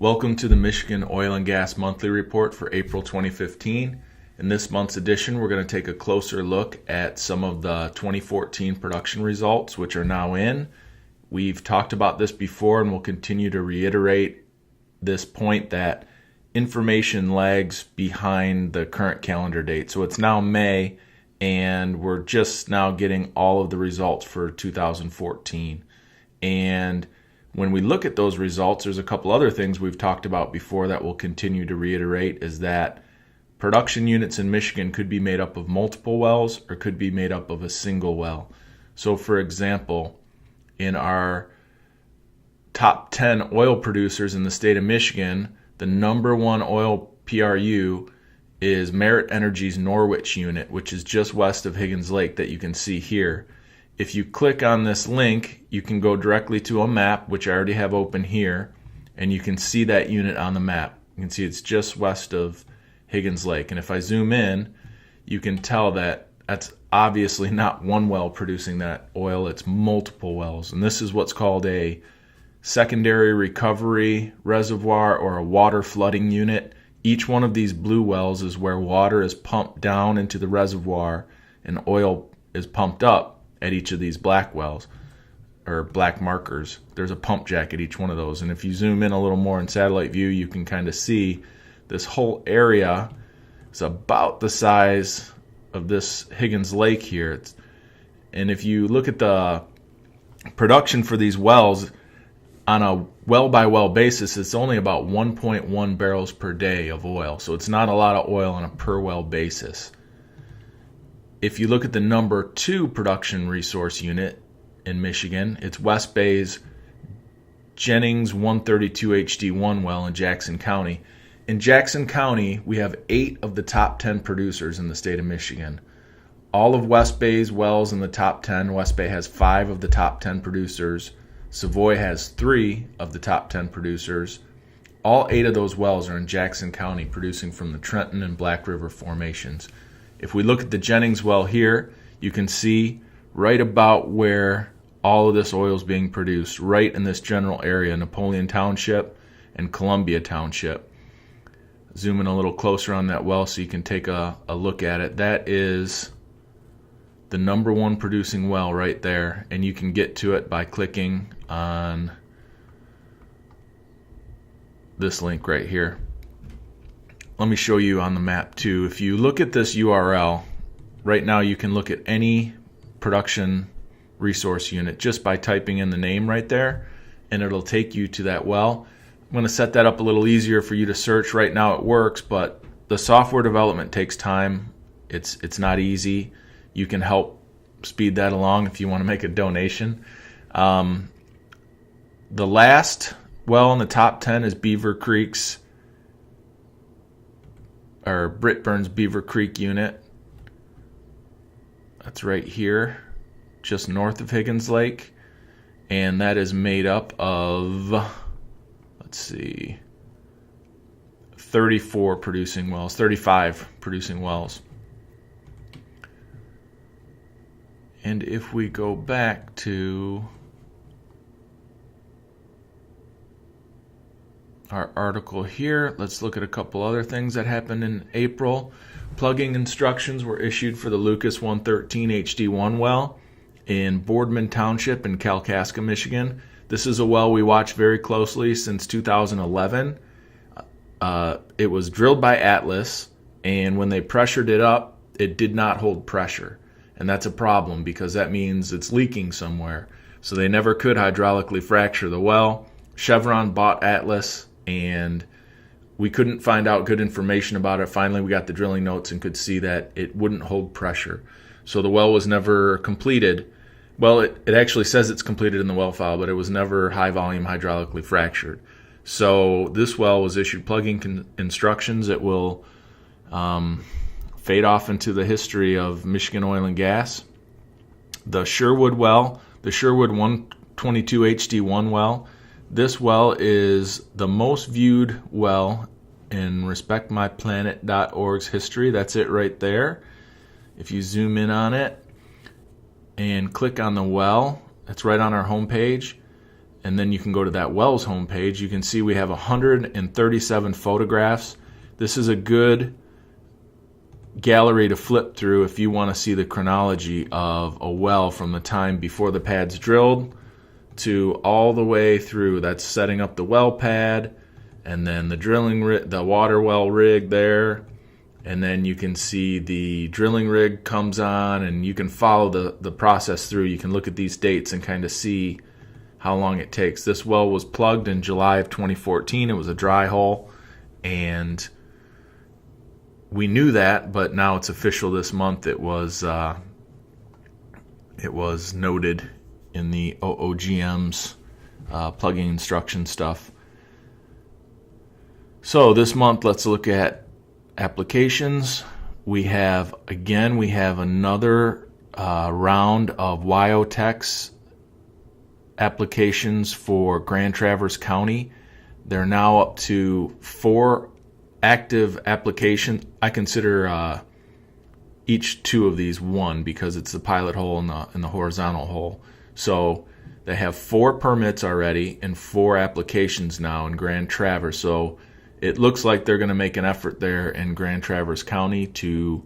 Welcome to the Michigan Oil and Gas Monthly Report for April 2015. In this month's edition, we're going to take a closer look at some of the 2014 production results, which are now in. We've talked about this before and we'll continue to reiterate this point that information lags behind the current calendar date. So it's now May and we're just now getting all of the results for 2014. And when we look at those results, there's a couple other things we've talked about before that we'll continue to reiterate, is that production units in Michigan could be made up of multiple wells or could be made up of a single well. So for example, in our top 10 oil producers in the state of Michigan, the number one oil PRU is Merit Energy's Norwich unit, which is just west of Higgins Lake that you can see here. If you click on this link, you can go directly to a map, which I already have open here, and you can see that unit on the map. You can see it's just west of Higgins Lake. And if I zoom in, you can tell that that's obviously not one well producing that oil, it's multiple wells. And this is what's called a secondary recovery reservoir or a water flooding unit. Each one of these blue wells is where water is pumped down into the reservoir and oil is pumped up at each of these black wells or black markers. There's a pump jack at each one of those. And if you zoom in a little more in satellite view, you can kind of see this whole area is about the size of this Higgins Lake here. And if you look at the production for these wells on a well-by-well basis, it's only about 1.1 barrels per day of oil. So it's not a lot of oil on a per-well basis. If you look at the number 2 production resource unit in Michigan, it's West Bay's Jennings 132 HD1 well in Jackson County. In Jackson County, we have 8 of the top 10 producers in the state of Michigan. All of West Bay's wells in the top 10, West Bay has 5 of the top 10 producers. Savoy has 3 of the top 10 producers. All 8 of those wells are in Jackson County, producing from the Trenton and Black River formations. If we look at the Jennings well here, you can see right about where all of this oil is being produced, right in this general area, Napoleon Township and Columbia Township. Zoom in a little closer on that well so you can take a look at it. That is the number 1 producing well right there, and you can get to it by clicking on this link right here. Let me show you on the map too. If you look at this URL, right now you can look at any production resource unit just by typing in the name right there, and it'll take you to that well. I'm going to set that up a little easier for you to search. Right now it works, but the software development takes time. It's not easy. You can help speed that along if you want to make a donation. The last well in the top 10 is Beaver Creek's or Britburn's Beaver Creek unit. That's right here, just north of Higgins Lake, and that is made up of, let's see, 35 producing wells. And if we go back to our article here, let's look at a couple other things that happened in April. Plugging instructions were issued for the Lucas 113 HD1 well in Boardman Township in Kalkaska, Michigan. This is a well we watched very closely since 2011. It was drilled by Atlas, and when they pressured it up, it did not hold pressure. And that's a problem because that means it's leaking somewhere. So they never could hydraulically fracture the well. Chevron bought Atlas, and we couldn't find out good information about it. Finally, we got the drilling notes and could see that it wouldn't hold pressure. So the well was never completed. Well, it actually says it's completed in the well file, but it was never high volume hydraulically fractured. So this well was issued plugging instructions. It will fade off into the history of Michigan oil and gas. The Sherwood well, the Sherwood 122 HD1 well, this well is the most viewed well in RespectMyPlanet.org's history. That's it right there. If you zoom in on it and click on the well, it's right on our homepage. and then you can go to that wells homepage. You can see we have 137 photographs. This is a good gallery to flip through if you want to see the chronology of a well from the time before the pad's drilled to all the way through. That's setting up the well pad, and then the water well rig there, and then you can see the drilling rig comes on, and you can follow the process through. You can look at these dates and kind of see how long it takes. This well was plugged in July of 2014. It was a dry hole, and we knew that, but now it's official this month. It was noted in the OOGM's plugging instruction stuff. So this month, let's look at applications. We have another round of WyoTech's applications for Grand Traverse County. They're now up to 4 active applications. I consider each 2 of these one because it's the pilot hole and the horizontal hole. So they have 4 permits already and 4 applications now in Grand Traverse. So it looks like they're going to make an effort there in Grand Traverse County to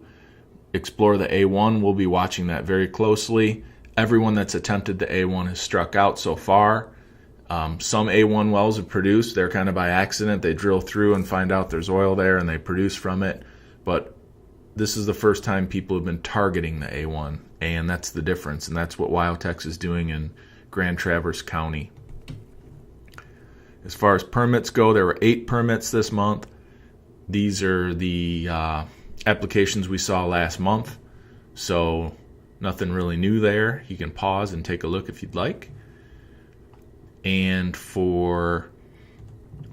explore the A1. We'll be watching that very closely. Everyone that's attempted the A1 has struck out so far. Some A1 wells have produced. They're kind of by accident. They drill through and find out there's oil there and they produce from it. But this is the first time people have been targeting the A1, and that's the difference. And that's what WyoTech is doing in Grand Traverse County. As far as permits go, there were 8 permits this month. These are the applications we saw last month. So nothing really new there. You can pause and take a look if you'd like. And for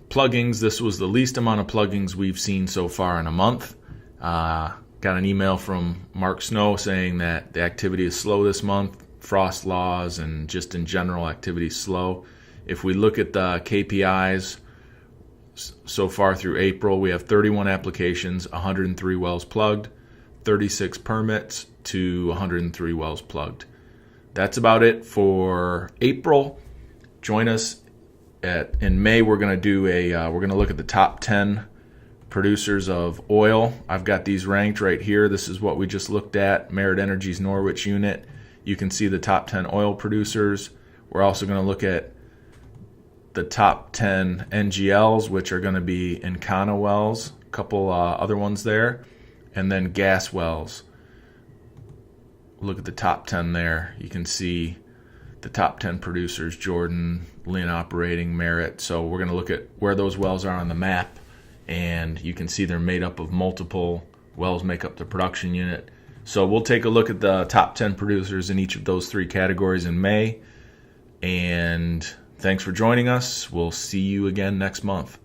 plugins, this was the least amount of plugins we've seen so far in a month. Got an email from Mark Snow saying that the activity is slow this month. Frost laws and just in general activity slow. If we look at the KPIs so far through April, we have 31 applications, 103 wells plugged, 36 permits to 103 wells plugged. That's about it for April. Join us in May. We're going to look at the top 10 producers of oil. I've got these ranked right here. This is what we just looked at, Merit Energy's Norwich unit. You can see the top 10 oil producers. We're also going to look at the top 10 NGLs, which are going to be Encana wells, a couple other ones there, and then gas wells. Look at the top 10 there. You can see the top 10 producers, Jordan, Lynn Operating, Merit. So we're going to look at where those wells are on the map, and you can see they're made up of multiple wells make up the production unit. So we'll take a look at the top 10 producers in each of those 3 categories in May. And thanks for joining us. We'll see you again next month.